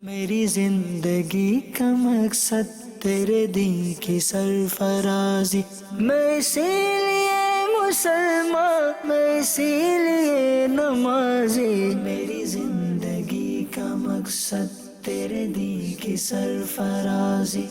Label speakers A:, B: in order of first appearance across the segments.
A: میری زندگی کا مقصد تیرے دین کی سرفرازی، میں اسی لیے مسلمان، میں اسی لیے نمازی، میری زندگی کا مقصد تیرے دین کی سرفرازی۔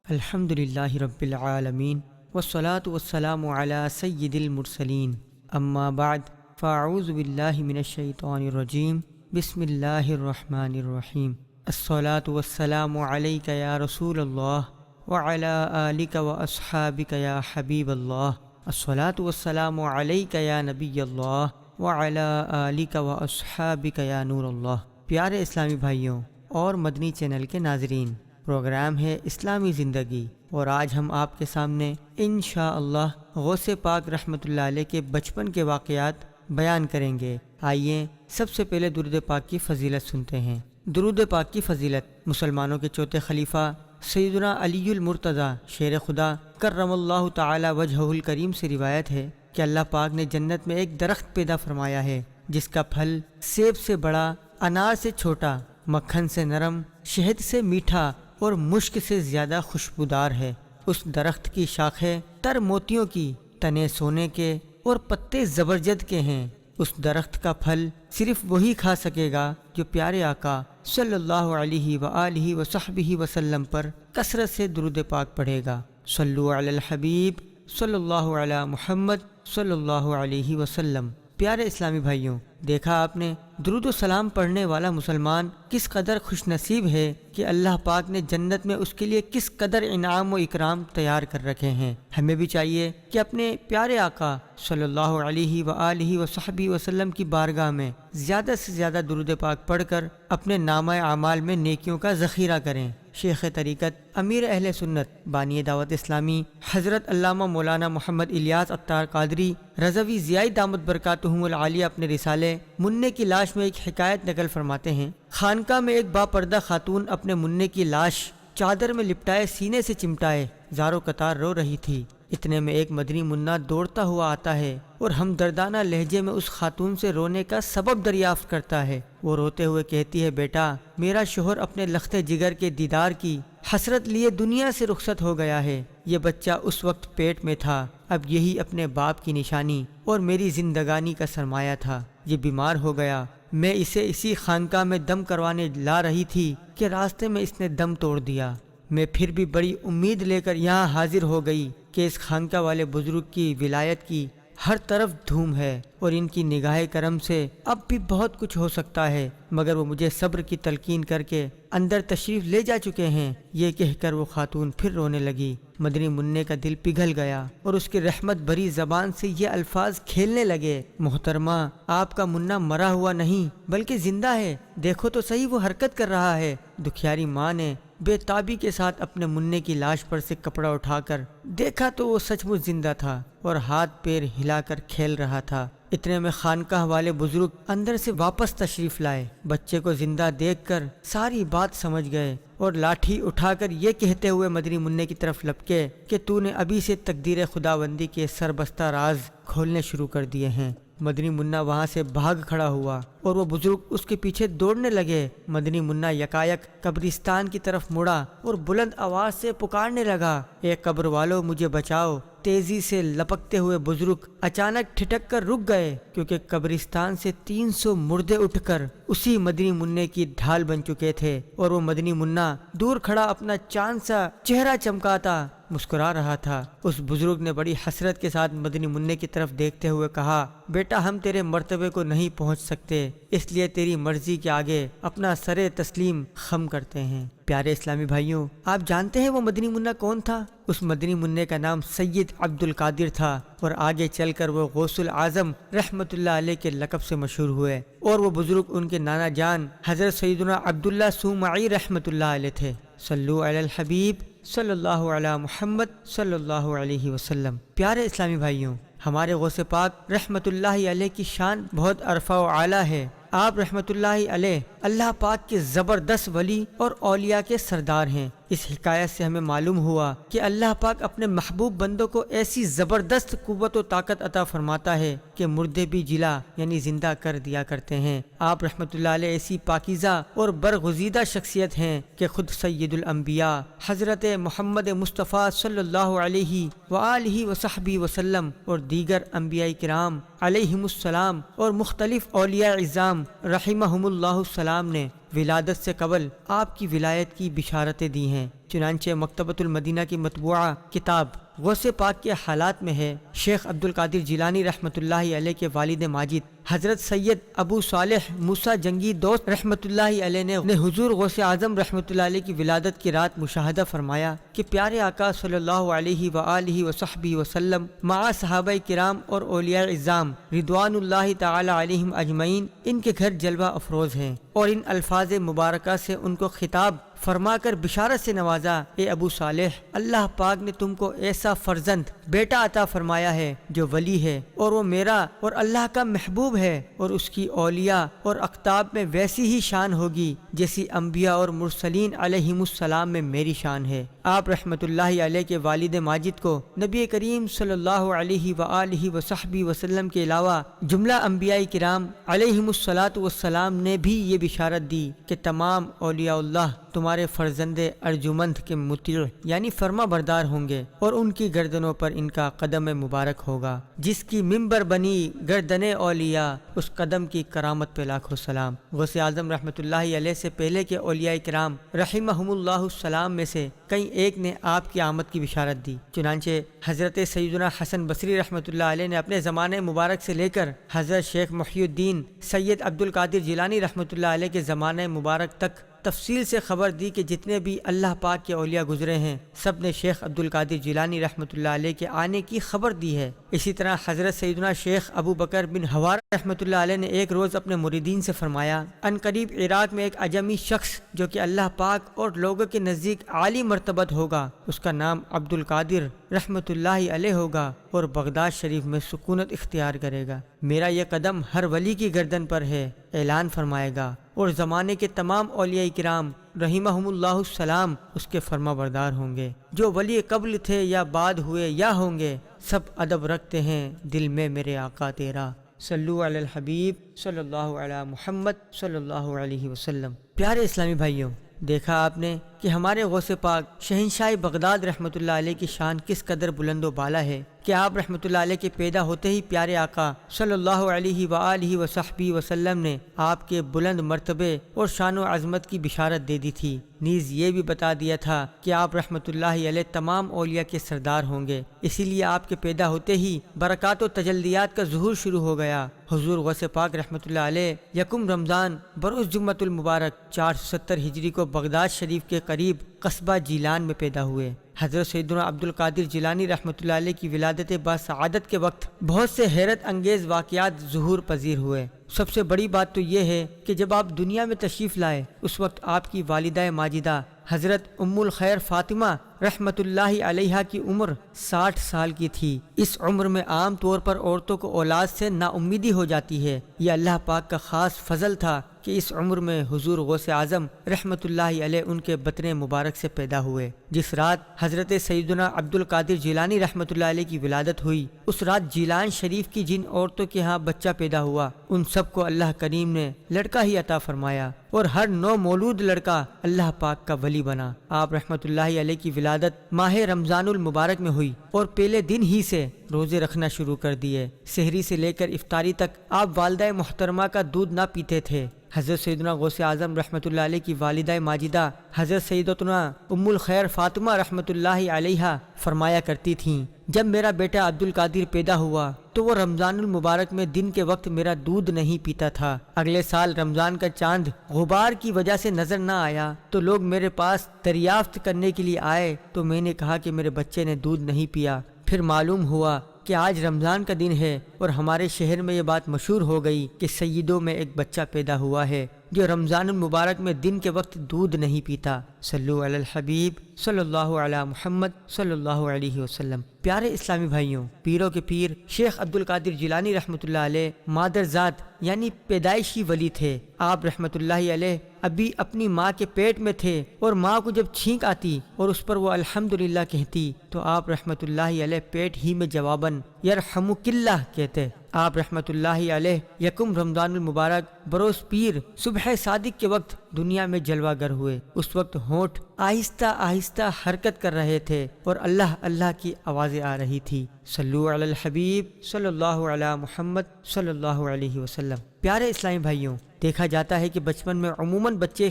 B: الحمدللہ رب العالمین والصلاة والسلام علی سید المرسلین، اما بعد فاعوذ باللہ من الشیطان الرجیم، بسم اللہ الرحمن الرحیم۔ الصلاة والسلام علیک یا رسول اللہ وعلی آلک واصحابک یا حبیب اللہ۔ الصلاة والسلام علیک یا نبی اللہ وعلی آلک واصحابک یا نور اللہ۔ پیارے اسلامی بھائیوں اور مدنی چینل کے ناظرین، پروگرام ہے اسلامی زندگی، اور آج ہم آپ کے سامنے انشاءاللہ غوث پاک رحمۃ اللہ علیہ کے بچپن کے واقعات بیان کریں گے۔ آئیے سب سے پہلے درود پاک کی فضیلت سنتے ہیں۔ درود پاک کی فضیلت مسلمانوں کے چوتھے خلیفہ سیدنا علی المرتضیٰ شیر خدا کرم اللہ تعالی وجہہ الکریم سے روایت ہے کہ اللہ پاک نے جنت میں ایک درخت پیدا فرمایا ہے جس کا پھل سیب سے بڑا، انار سے چھوٹا، مکھن سے نرم، شہد سے میٹھا اور مشک سے زیادہ خوشبودار ہے۔ اس درخت کی شاخیں تر موتیوں کی، تنے سونے کے اور پتے زبرجد کے ہیں۔ اس درخت کا پھل صرف وہی کھا سکے گا جو پیارے آقا صلی اللہ علیہ وآلہ وصحبہ وسلم پر کثرت سے درود پاک پڑھے گا۔ صلو علی الحبیب صلی اللہ علی محمد صلی اللہ علیہ وسلم۔ پیارے اسلامی بھائیوں، دیکھا آپ نے درود و سلام پڑھنے والا مسلمان کس قدر خوش نصیب ہے کہ اللہ پاک نے جنت میں اس کے لیے کس قدر انعام و اکرام تیار کر رکھے ہیں۔ ہمیں بھی چاہیے کہ اپنے پیارے آقا صلی اللہ علیہ وآلہ وصحبہ وسلم کی بارگاہ میں زیادہ سے زیادہ درود پاک پڑھ کر اپنے نامہ اعمال میں نیکیوں کا ذخیرہ کریں۔ شیخ طریقت امیر اہل سنت بانی دعوت اسلامی حضرت علامہ مولانا محمد الیاس عطار قادری رضوی ضیاء دامت برکاتہم العالیہ اپنے رسالے منع کی لاش میں ایک حکایت نقل فرماتے ہیں۔ خانقاہ میں ایک باپردہ خاتون اپنے منع کی لاش چادر میں لپٹائے سینے سے چمٹائے زاروں قطار رو رہی تھی۔ اتنے میں ایک مدنی منا دوڑتا ہوا آتا ہے اور ہمدردانہ لہجے میں اس خاتون سے رونے کا سبب دریافت کرتا ہے۔ وہ روتے ہوئے کہتی ہے، بیٹا، میرا شوہر اپنے لخت جگر کے دیدار کی حسرت لیے دنیا سے رخصت ہو گیا ہے۔ یہ بچہ اس وقت پیٹ میں تھا، اب یہی اپنے باپ کی نشانی اور میری زندگانی کا سرمایہ تھا۔ یہ بیمار ہو گیا، میں اسے اسی خانقاہ میں دم کروانے لا رہی تھی کہ راستے میں اس نے دم توڑ دیا۔ میں پھر بھی بڑی امید لے کر یہاں حاضر ہو گئی کہ اس خانقاہ والے بزرگ کی ولایت کی ہر طرف دھوم ہے اور ان کی نگاہ کرم سے اب بھی بہت کچھ ہو سکتا ہے، مگر وہ مجھے صبر کی تلقین کر کے اندر تشریف لے جا چکے ہیں۔ یہ کہہ کر وہ خاتون پھر رونے لگی۔ مدنی منع کا دل پگھل گیا اور اس کی رحمت بھری زبان سے یہ الفاظ کھیلنے لگے، محترمہ، آپ کا منا مرا ہوا نہیں بلکہ زندہ ہے، دیکھو تو صحیح وہ حرکت کر رہا ہے۔ دکھیاری ماں نے بے تابی کے ساتھ اپنے منع کی لاش پر سے کپڑا اٹھا کر دیکھا تو وہ سچ مچ زندہ تھا اور ہاتھ پیر ہلا کر کھیل رہا تھا۔ اتنے میں خانقاہ والے بزرگ اندر سے واپس تشریف لائے۔ بچے کو زندہ دیکھ کر ساری بات سمجھ گئے اور لاٹھی اٹھا کر یہ کہتے ہوئے مدنی منع کی طرف لپکے کہ تو نے ابھی سے تقدیر خداوندی کے سربستہ راز کھولنے شروع کر دیے ہیں۔ مدنی منا وہاں سے بھاگ کھڑا ہوا اور وہ بزرگ اس کے پیچھے دوڑنے لگے۔ مدنی منا یکایک قبرستان کی طرف مڑا اور بلند آواز سے پکارنے لگا، اے قبر والو، مجھے بچاؤ۔ تیزی سے لپکتے ہوئے بزرگ اچانک ٹھٹک کر رک گئے کیونکہ قبرستان سے 300 مردے اٹھ کر اسی مدنی منع کی ڈھال بن چکے تھے اور وہ مدنی منا دور کھڑا اپنا چاند سا چہرہ چمکاتا مسکرا رہا تھا۔ اس بزرگ نے بڑی حسرت کے ساتھ مدنی منع کی طرف دیکھتے ہوئے کہا، بیٹا، ہم تیرے مرتبے کو نہیں پہنچ سکتے، اس لیے تیری مرضی کے آگے اپنا سر تسلیم خم کرتے ہیں۔ پیارے اسلامی بھائیوں، آپ جانتے ہیں وہ مدنی منا کون تھا؟ اس مدنی منع کا نام سید عبد القادر تھا اور آگے چل کر وہ غوث العظم رحمت اللہ علیہ کے لقب سے مشہور ہوئے، اور وہ بزرگ ان کے نانا جان حضرت سیدنا عبداللہ سومعی رحمت اللہ علیہ تھے۔ صلو علی الحبیب صلی اللہ علی محمد صلی اللہ علیہ وسلم۔ پیارے اسلامی بھائیوں، ہمارے غوث پاک رحمت اللہ علیہ کی شان بہت عرفہ و اعلیٰ ہے۔ آپ رحمت اللہ علیہ اللہ پاک کے زبردست ولی اور اولیاء کے سردار ہیں۔ اس حکایت سے ہمیں معلوم ہوا کہ اللہ پاک اپنے محبوب بندوں کو ایسی زبردست قوت و طاقت عطا فرماتا ہے کہ مردے بھی جلا یعنی زندہ کر دیا کرتے ہیں۔ آپ رحمت اللہ علیہ ایسی پاکیزہ اور برگزیدہ شخصیت ہیں کہ خود سید الانبیاء حضرت محمد مصطفیٰ صلی اللہ علیہ وآلہ وصحبہ وسلم اور دیگر انبیاء کرام علیہم السلام اور مختلف اولیاء اعظام رحمہم اللہ السلام نے ولادت سے قبل آپ کی ولایت کی بشارتیں دی ہیں۔ چنانچہ مکتبۃ المدینہ کی مطبوعہ کتاب غوث پاک کے حالات میں ہے، شیخ عبد القادر جیلانی رحمۃ اللہ علیہ کے والد ماجد حضرت سید ابو صالح موسیٰ جنگی دوست رحمۃ اللہ علیہ نے حضور غوث اعظم رحمۃ اللہ علیہ کی ولادت کی رات مشاہدہ فرمایا کہ پیارے آقا صلی اللہ علیہ وآلہ وصحبہ وسلم مع صحابہ کرام اور اولیاء اعظام رضوان اللہ تعالی علیہم اجمعین ان کے گھر جلوہ افروز ہیں، اور ان الفاظ مبارکہ سے ان کو خطاب فرما کر بشارت سے نوازا، اے ابو صالح، اللہ پاک نے تم کو ایسا فرزند بیٹا عطا فرمایا ہے جو ولی ہے، اور وہ میرا اور اللہ کا محبوب ہے، اور اس کی اولیاء اور اقطاب میں ویسی ہی شان ہوگی جیسی انبیاء اور مرسلین علیہم السلام میں میری شان ہے۔ آپ رحمت اللہ علیہ کے والد ماجد کو نبی کریم صلی اللہ علیہ وآلہ وصحبہ وسلم کے علاوہ جملہ انبیاء کرام علیہم الصلاۃ والسلام نے بھی یہ بشارت دی کہ تمام اولیاء اللہ تمہارے فرزند ارجمند کے مطیع یعنی فرما بردار ہوں گے، اور ان کی گردنوں پر ان کا قدم مبارک ہوگا، جس کی منبر بنی گردن اولیاء، اس قدم کی کرامت پہ لاکھوں سلام۔ غوث اعظم رحمت اللہ علیہ سے پہلے کے اولیاء کرام رحمہم اللہ السلام میں سے کئی ایک نے آپ کی آمد کی بشارت دی۔ چنانچہ حضرت سیدنا حسن بصری رحمت اللہ علیہ نے اپنے زمانے مبارک سے لے کر حضرت شیخ محی الدین سید عبد القادر جیلانی رحمت اللہ علیہ کے زمانے مبارک تک تفصیل سے خبر دی کہ جتنے بھی اللہ پاک کے اولیاء گزرے ہیں سب نے شیخ عبد القادر جیلانی رحمت اللہ علیہ کے آنے کی خبر دی ہے۔ اسی طرح حضرت سیدنا شیخ ابو بکر بن حوار رحمت اللہ علیہ نے ایک روز اپنے مریدین سے فرمایا، ان قریب عراق میں ایک عجمی شخص جو کہ اللہ پاک اور لوگوں کے نزدیک عالی مرتبت ہوگا، اس کا نام عبد القادر رحمت اللہ علیہ ہوگا اور بغداد شریف میں سکونت اختیار کرے گا۔ میرا یہ قدم ہر ولی کی گردن پر ہے، اعلان فرمائے گا، اور زمانے کے تمام اولیاء کرام رحمہم اللہ السلام اس کے فرما بردار ہوں گے۔ جو ولی قبل تھے یا بعد ہوئے یا ہوں گے، سب ادب رکھتے ہیں دل میں میرے آقا تیرا۔ صلو علی الحبیب صلی اللہ علی محمد صلی اللہ علیہ وسلم۔ پیارے اسلامی بھائیوں، دیکھا آپ نے کہ ہمارے غوث پاک شہنشاہ بغداد رحمت اللہ علیہ کی شان کس قدر بلند و بالا ہے کہ آپ رحمت اللہ علیہ کے پیدا ہوتے ہی پیارے آقا صلی اللہ علیہ وآلہ وصحبہ وسلم نے آپ کے بلند مرتبے اور شان و عظمت کی بشارت دے دی تھی، نیز یہ بھی بتا دیا تھا کہ آپ رحمت اللہ علیہ تمام اولیاء کے سردار ہوں گے، اسی لیے آپ کے پیدا ہوتے ہی برکات و تجلیات کا ظہور شروع ہو گیا۔ حضور غوث پاک رحمت اللہ علیہ یکم رمضان بروز جمعۃ المبارک 470 ہجری کو بغداد شریف کے قریب قصبہ جیلان میں پیدا ہوئے۔ حضرت سیدنا عبد القادر جیلانی رحمت اللہ علیہ کی ولادت باسعادت کے وقت بہت سے حیرت انگیز واقعات ظہور پذیر ہوئے۔ سب سے بڑی بات تو یہ ہے کہ جب آپ دنیا میں تشریف لائے اس وقت آپ کی والدہ ماجدہ حضرت ام الخیر فاطمہ رحمت اللہ علیہ کی عمر 60 سال کی تھی۔ اس عمر میں عام طور پر عورتوں کو اولاد سے نا امیدی ہو جاتی ہے، یہ اللہ پاک کا خاص فضل تھا کہ اس عمر میں حضور غوث اعظم رحمت اللہ علیہ ان کے بطن مبارک سے پیدا ہوئے۔ جس رات حضرت سیدنا عبد القادر جیلانی رحمت اللہ علیہ کی ولادت ہوئی، اس رات جیلان شریف کی جن عورتوں کے ہاں بچہ پیدا ہوا ان سب کو اللہ کریم نے لڑکا ہی عطا فرمایا، اور ہر نو مولود لڑکا اللہ پاک کا ولی بنا۔ آپ رحمت اللہ علیہ کی ولادت ماہ رمضان المبارک میں ہوئی، اور پہلے دن ہی سے روزے رکھنا شروع کر دیے۔ سحری سے لے کر افطاری تک آپ والدہ محترمہ کا دودھ نہ پیتے تھے۔ حضرت سیدنا غوث اعظم رحمت اللہ علیہ کی والدہ ماجدہ حضرت سیدتنا ام الخیر فاطمہ رحمت اللہ علیہ فرمایا کرتی تھیں، جب میرا بیٹا عبد القادر پیدا ہوا تو وہ رمضان المبارک میں دن کے وقت میرا دودھ نہیں پیتا تھا۔ اگلے سال رمضان کا چاند غبار کی وجہ سے نظر نہ آیا تو لوگ میرے پاس دریافت کرنے کے لیے آئے تو میں نے کہا کہ میرے بچے نے دودھ نہیں پیا۔ پھر معلوم ہوا کہ آج رمضان کا دن ہے، اور ہمارے شہر میں یہ بات مشہور ہو گئی کہ سیدوں میں ایک بچہ پیدا ہوا ہے جو رمضان المبارک میں دن کے وقت دودھ نہیں پیتا۔ صلو علی الحبیب صلی اللہ علی محمد صلی اللہ علیہ وسلم۔ پیارے اسلامی بھائیوں، پیروں کے پیر شیخ عبد القادر جیلانی رحمۃ اللہ علیہ مادر ذات یعنی پیدائشی ولی تھے۔ آپ رحمۃ اللہ علیہ ابھی اپنی ماں کے پیٹ میں تھے، اور ماں کو جب چھینک آتی اور اس پر وہ الحمدللہ کہتی تو آپ رحمۃ اللہ علیہ پیٹ ہی میں جواباً یرحمک اللہ کہتے۔ آپ رحمۃ اللہ علیہ یکم رمضان المبارک بروز پیر صبح صادق کے وقت دنیا میں جلوہ گر ہوئے۔ اس وقت ہونٹ آہستہ آہستہ حرکت کر رہے تھے اور اللہ اللہ کی آوازیں آ رہی تھی۔ صلو علی الحبیب صلی اللہ علی محمد صلی اللہ علیہ وسلم۔ پیارے اسلامی بھائیوں، دیکھا جاتا ہے کہ بچپن میں عموماً بچے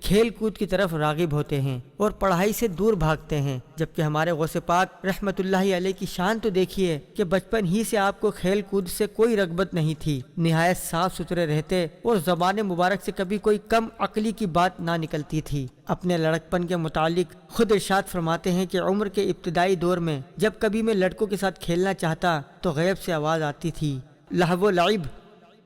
B: کھیل کود کی طرف راغب ہوتے ہیں اور پڑھائی سے دور بھاگتے ہیں، جبکہ ہمارے غوث پاک رحمت اللہ علیہ کی شان تو دیکھیے کہ بچپن ہی سے آپ کو کھیل کود سے کوئی رغبت نہیں تھی، نہایت صاف ستھرے رہتے اور زبان مبارک سے کبھی کوئی کم عقلی کی بات نہ نکلتی تھی۔ اپنے لڑکپن کے متعلق خود ارشاد فرماتے ہیں کہ عمر کے ابتدائی دور میں جب کبھی میں لڑکوں کے ساتھ کھیلنا چاہتا تو غیب سے آواز آتی تھی، لہو و لعب،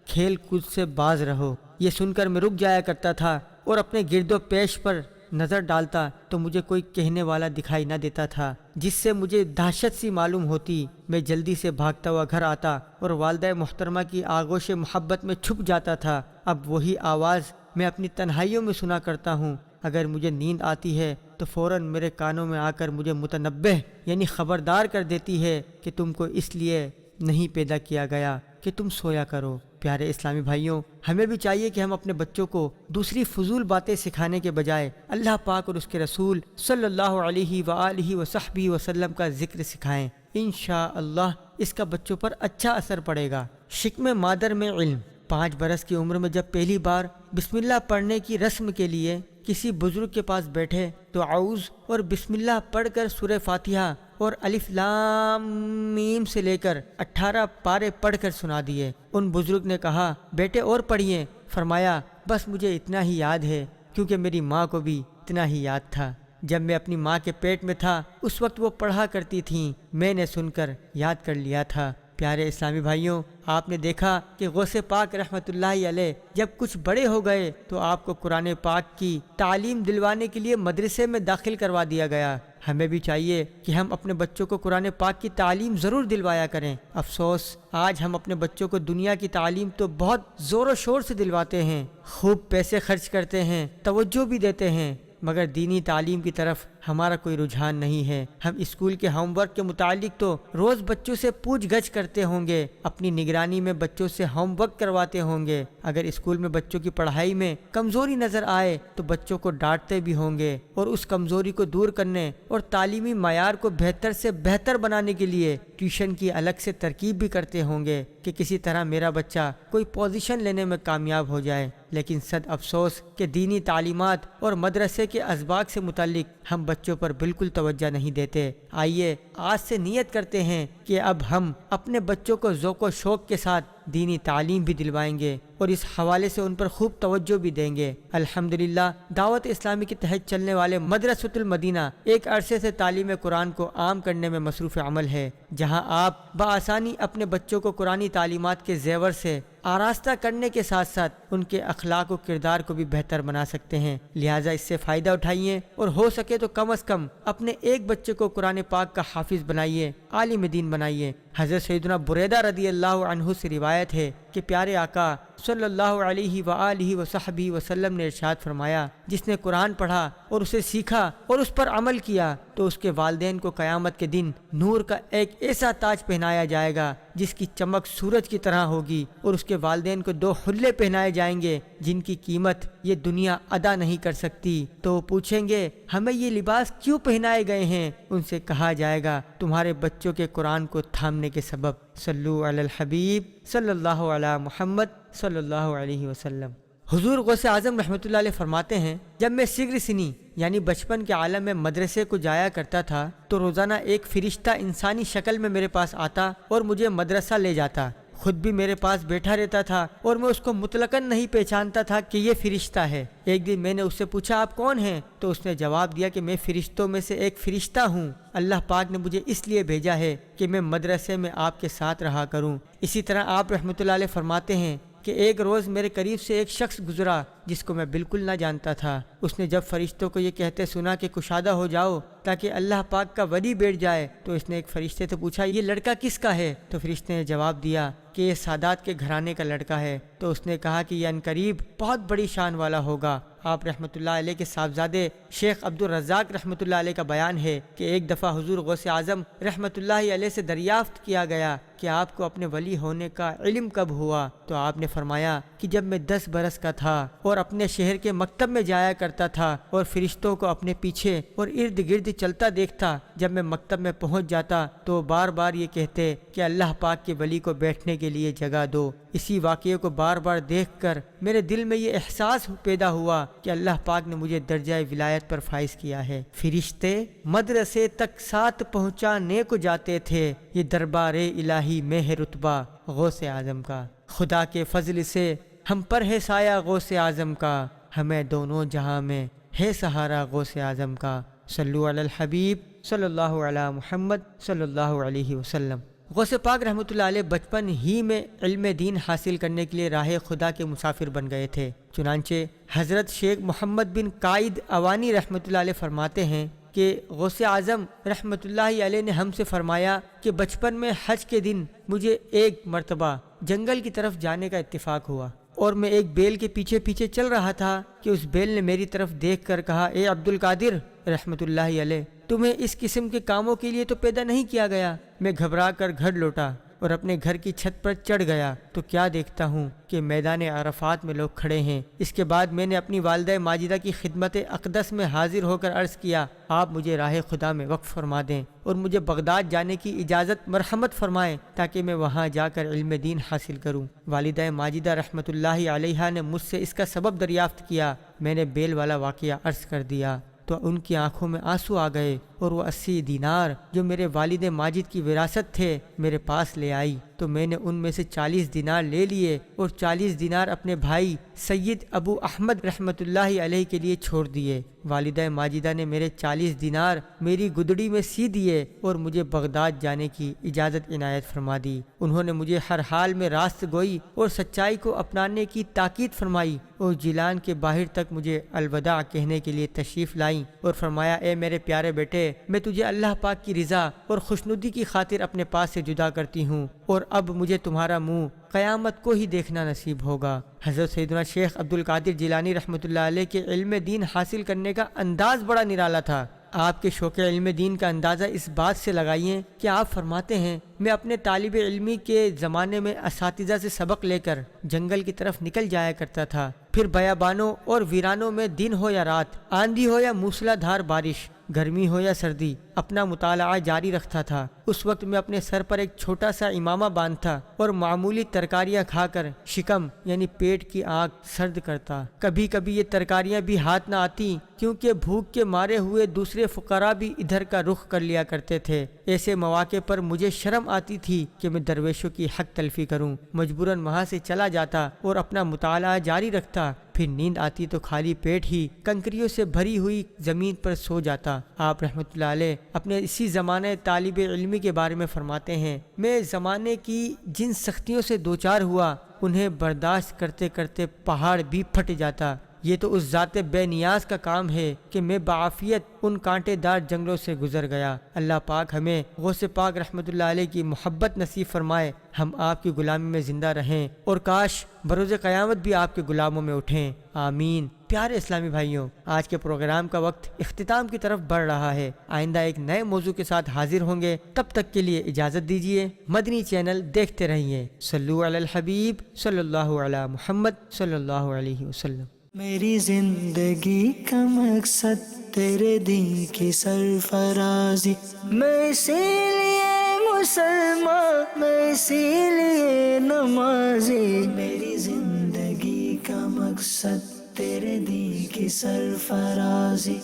B: کھیل کود سے باز رہو۔ یہ سن کر میں رک جایا کرتا تھا اور اپنے گرد و پیش پر نظر ڈالتا تو مجھے کوئی کہنے والا دکھائی نہ دیتا تھا، جس سے مجھے دہشت سی معلوم ہوتی۔ میں جلدی سے بھاگتا ہوا گھر آتا اور والدہ محترمہ کی آغوش محبت میں چھپ جاتا تھا۔ اب وہی آواز میں اپنی تنہائیوں میں سنا کرتا ہوں۔ اگر مجھے نیند آتی ہے تو فوراً میرے کانوں میں آ کر مجھے متنبہ یعنی خبردار کر دیتی ہے کہ تم کو اس لیے نہیں پیدا کیا گیا کہ تم سویا کرو۔ پیارے اسلامی بھائیوں، ہمیں بھی چاہیے کہ ہم اپنے بچوں کو دوسری فضول باتیں سکھانے کے بجائے اللہ پاک اور اس کے رسول صلی اللہ علیہ وآلہ وصحبہ وسلم کا ذکر سکھائیں۔ انشاءاللہ اس کا بچوں پر اچھا اثر پڑے گا۔ شکم مادر میں علم۔ 5 برس کی عمر میں جب پہلی بار بسم اللہ پڑھنے کی رسم کے لیے کسی بزرگ کے پاس بیٹھے تو اعوذ اور بسم اللہ پڑھ کر سورہ فاتحہ اور الف لام میم سے لے کر 18 پارے پڑھ کر سنا دیے۔ ان بزرگ نے کہا، بیٹے اور پڑھیے۔ فرمایا، بس مجھے اتنا ہی یاد ہے، کیونکہ میری ماں کو بھی اتنا ہی یاد تھا۔ جب میں اپنی ماں کے پیٹ میں تھا اس وقت وہ پڑھا کرتی تھیں، میں نے سن کر یاد کر لیا تھا۔ پیارے اسلامی بھائیوں، آپ نے دیکھا کہ غوث پاک رحمت اللہ علیہ جب کچھ بڑے ہو گئے تو آپ کو قرآن پاک کی تعلیم دلوانے کے لیے مدرسے میں داخل کروا دیا گیا۔ ہمیں بھی چاہیے کہ ہم اپنے بچوں کو قرآن پاک کی تعلیم ضرور دلوایا کریں۔ افسوس، آج ہم اپنے بچوں کو دنیا کی تعلیم تو بہت زور و شور سے دلواتے ہیں، خوب پیسے خرچ کرتے ہیں، توجہ بھی دیتے ہیں، مگر دینی تعلیم کی طرف ہمارا کوئی رجحان نہیں ہے۔ ہم اسکول کے ہوم ورک کے متعلق تو روز بچوں سے پوچھ گچھ کرتے ہوں گے، اپنی نگرانی میں بچوں سے ہوم ورک کرواتے ہوں گے۔ اگر اسکول میں بچوں کی پڑھائی میں کمزوری نظر آئے تو بچوں کو ڈانٹتے بھی ہوں گے، اور اس کمزوری کو دور کرنے اور تعلیمی معیار کو بہتر سے بہتر بنانے کے لیے ٹیوشن کی الگ سے ترکیب بھی کرتے ہوں گے کہ کسی طرح میرا بچہ کوئی پوزیشن لینے میں کامیاب ہو جائے۔ لیکن صد افسوس کہ دینی تعلیمات اور مدرسے کے اسباق سے متعلق ہم بچوں پر بالکل توجہ نہیں دیتے۔ آئیے آج سے نیت کرتے ہیں کہ اب ہم اپنے بچوں کو ذوق و شوق کے ساتھ دینی تعلیم بھی دلوائیں گے اور اس حوالے سے ان پر خوب توجہ بھی دیں گے۔ الحمدللہ دعوت اسلامی کے تحت چلنے والے مدرسۃ المدینہ ایک عرصے سے تعلیم قرآن کو عام کرنے میں مصروف عمل ہے، جہاں آپ بآسانی اپنے بچوں کو قرآنی تعلیمات کے زیور سے آراستہ کرنے کے ساتھ ساتھ ان کے اخلاق و کردار کو بھی بہتر بنا سکتے ہیں۔ لہٰذا اس سے فائدہ اٹھائیے اور ہو سکے تو کم از کم اپنے ایک بچے کو قرآن پاک کا حافظ بنائیے، عالم دین بنائیے۔ حضرت سیدنا بریدہ رضی اللہ عنہ سے روایت ہے کہ پیارے آقا صلی اللہ علیہ وآلہ وصحبہ وسلم نے ارشاد فرمایا، جس نے قرآن پڑھا اور اسے سیکھا اور اس پر عمل کیا تو اس کے والدین کو قیامت کے دن نور کا ایک ایسا تاج پہنایا جائے گا جس کی چمک سورج کی طرح ہوگی، اور اس کے والدین کو 2 حلے پہنائے جائیں گے جن کی قیمت یہ دنیا ادا نہیں کر سکتی۔ تو وہ پوچھیں گے، ہمیں یہ لباس کیوں پہنائے گئے ہیں؟ ان سے کہا جائے گا، تمہارے بچوں کے قرآن کو تھامنے کے سبب۔ صلو علی الحبیب صلی اللہ علی محمد صلی اللہ علیہ وسلم۔ حضور غوث اعظم رحمۃ اللہ علیہ فرماتے ہیں، جب میں صغر سنی یعنی بچپن کے عالم میں مدرسے کو جایا کرتا تھا تو روزانہ ایک فرشتہ انسانی شکل میں میرے پاس آتا اور مجھے مدرسہ لے جاتا۔ خود بھی میرے پاس بیٹھا رہتا تھا اور میں اس کو مطلقاً نہیں پہچانتا تھا کہ یہ فرشتہ ہے۔ ایک دن میں نے اس سے پوچھا، آپ کون ہیں؟ تو اس نے جواب دیا کہ میں فرشتوں میں سے ایک فرشتہ ہوں، اللہ پاک نے مجھے اس لیے بھیجا ہے کہ میں مدرسے میں آپ کے ساتھ رہا کروں۔ اسی طرح آپ رحمۃ اللہ علیہ فرماتے ہیں کہ ایک روز میرے قریب سے ایک شخص گزرا جس کو میں بالکل نہ جانتا تھا۔ اس نے جب فرشتوں کو یہ کہتے سنا کہ کشادہ ہو جاؤ تاکہ اللہ پاک کا ولی بیٹھ جائے، تو اس نے ایک فرشتے سے پوچھا یہ لڑکا کس کا ہے؟ تو فرشتے نے جواب دیا کہ یہ سادات کے گھرانے کا لڑکا ہے۔ تو اس نے کہا کہ یہ عنقریب بہت بڑی شان والا ہوگا۔ آپ رحمۃ اللہ علیہ کے صاحبزادے شیخ عبد الرزاق رحمۃ اللہ علیہ کا بیان ہے کہ ایک دفعہ حضور غوث اعظم رحمۃ اللہ علیہ سے دریافت کیا گیا کہ آپ کو اپنے ولی ہونے کا علم کب ہوا؟ تو آپ نے فرمایا کہ جب میں 10 برس کا تھا اور اپنے شہر کے مکتب میں جایا کرتا تھا اور فرشتوں کو اپنے پیچھے اور ارد گرد چلتا دیکھتا۔ جب میں مکتب میں پہنچ جاتا تو بار بار یہ کہتے کہ اللہ پاک کے ولی کو بیٹھنے کے لیے جگہ دو۔ اسی واقعے کو بار بار دیکھ کر میرے دل میں یہ احساس پیدا ہوا کہ اللہ پاک نے مجھے درجہ ولایت پر فائز کیا ہے۔ فرشتے مدرسے تک ساتھ پہنچانے کو جاتے تھے، یہ دربار الہی میں ہے رتبہ غوث اعظم کا۔ خدا کے فضل سے ہم پر ہے سایہ غوث اعظم کا، ہمیں دونوں جہاں میں ہے سہارا غوث اعظم کا۔ صلو علی الحبیب صلی اللہ علی محمد صلی اللہ علیہ وسلم۔ غوث پاک رحمۃ اللہ علیہ بچپن ہی میں علم دین حاصل کرنے کے لیے راہ خدا کے مسافر بن گئے تھے۔ چنانچہ حضرت شیخ محمد بن قائد اوانی رحمۃ اللہ علیہ فرماتے ہیں کہ غوث اعظم رحمۃ اللہ علیہ نے ہم سے فرمایا کہ بچپن میں حج کے دن مجھے ایک مرتبہ جنگل کی طرف جانے کا اتفاق ہوا اور میں ایک بیل کے پیچھے پیچھے چل رہا تھا کہ اس بیل نے میری طرف دیکھ کر کہا اے عبد القادر رحمۃ اللہ علیہ، تمہیں اس قسم کے کاموں کے لیے تو پیدا نہیں کیا گیا۔ میں گھبرا کر گھر لوٹا اور اپنے گھر کی چھت پر چڑھ گیا تو کیا دیکھتا ہوں کہ میدان عرفات میں لوگ کھڑے ہیں۔ اس کے بعد میں نے اپنی والدہ ماجدہ کی خدمت اقدس میں حاضر ہو کر عرض کیا آپ مجھے راہ خدا میں وقف فرما دیں اور مجھے بغداد جانے کی اجازت مرحمت فرمائیں تاکہ میں وہاں جا کر علم دین حاصل کروں۔ والدہ ماجدہ رحمۃ اللہ علیہا نے مجھ سے اس کا سبب دریافت کیا۔ میں نے بیل والا واقعہ عرض کر دیا تو ان کی آنکھوں میں آنسو آ گئے اور وہ 80 دینار جو میرے والد ماجد کی وراثت تھے میرے پاس لے آئی تو میں نے ان میں سے 40 دینار لے لیے اور 40 دینار اپنے بھائی سید ابو احمد رحمۃ اللہ علیہ کے لیے چھوڑ دیے۔ والدہ ماجدہ نے میرے 40 دینار میری گدڑی میں سی دیے اور مجھے بغداد جانے کی اجازت عنایت فرما دی۔ انہوں نے مجھے ہر حال میں راست گوئی اور سچائی کو اپنانے کی تاکید فرمائی اور جیلان کے باہر تک مجھے الوداع کہنے کے لیے تشریف لائیں اور فرمایا اے میرے پیارے بیٹے، میں تجھے اللہ پاک کی رضا اور خوشنودی کی خاطر اپنے پاس سے جدا کرتی ہوں اور اب مجھے تمہارا منہ قیامت کو ہی دیکھنا نصیب ہوگا۔ حضرت سیدنا شیخ عبد القادر جیلانی رحمۃ اللہ علیہ کے علم دین حاصل کرنے کا انداز بڑا نرالا تھا۔ آپ کے شوق علم دین کا اندازہ اس بات سے لگائیے کہ آپ فرماتے ہیں میں اپنے طالب علمی کے زمانے میں اساتذہ سے سبق لے کر جنگل کی طرف نکل جایا کرتا تھا، پھر بیابانوں اور ویرانوں میں دن ہو یا رات، آندھی ہو یا موسلا دھار بارش، گرمی ہو یا سردی اپنا مطالعہ جاری رکھتا تھا۔ اس وقت میں اپنے سر پر ایک چھوٹا سا امامہ باندھتا اور معمولی ترکاریاں کھا کر شکم یعنی پیٹ کی آگ سرد کرتا۔ کبھی کبھی یہ ترکاریاں بھی ہاتھ نہ آتی کیونکہ بھوک کے مارے ہوئے دوسرے فقراء بھی ادھر کا رخ کر لیا کرتے تھے۔ ایسے مواقع پر مجھے شرم آتی تھی کہ میں درویشوں کی حق تلفی کروں، مجبوراً وہاں سے چلا جاتا اور اپنا مطالعہ جاری رکھتا۔ پھر نیند آتی تو خالی پیٹ ہی کنکریوں سے بھری ہوئی زمین پر سو جاتا۔ آپ رحمۃ اللہ علیہ اپنے اسی زمانے طالب علمی کے بارے میں فرماتے ہیں میں زمانے کی جن سختیوں سے دوچار ہوا انہیں برداشت کرتے کرتے پہاڑ بھی پھٹ جاتا۔ یہ تو اس ذات بے نیاز کا کام ہے کہ میں بعافیت ان کانٹے دار جنگلوں سے گزر گیا۔ اللہ پاک ہمیں غوث پاک رحمۃ اللہ علیہ کی محبت نصیب فرمائے، ہم آپ کی غلامی میں زندہ رہیں اور کاش بروز قیامت بھی آپ کے غلاموں میں اٹھیں، آمین۔ پیارے اسلامی بھائیوں، آج کے پروگرام کا وقت اختتام کی طرف بڑھ رہا ہے۔ آئندہ ایک نئے موضوع کے ساتھ حاضر ہوں گے، تب تک کے لیے اجازت دیجیے۔ مدنی چینل دیکھتے رہیے۔ صلو علی الحبیب صلی اللہ علی محمد صلی اللہ علیہ وسلم۔
A: میری زندگی کا مقصد تیرے دین کی سرفرازی، میں اسی لیے مسلمان، میں اسی لیے نمازی۔ میری زندگی کا مقصد تیرے دین کی سرفرازی،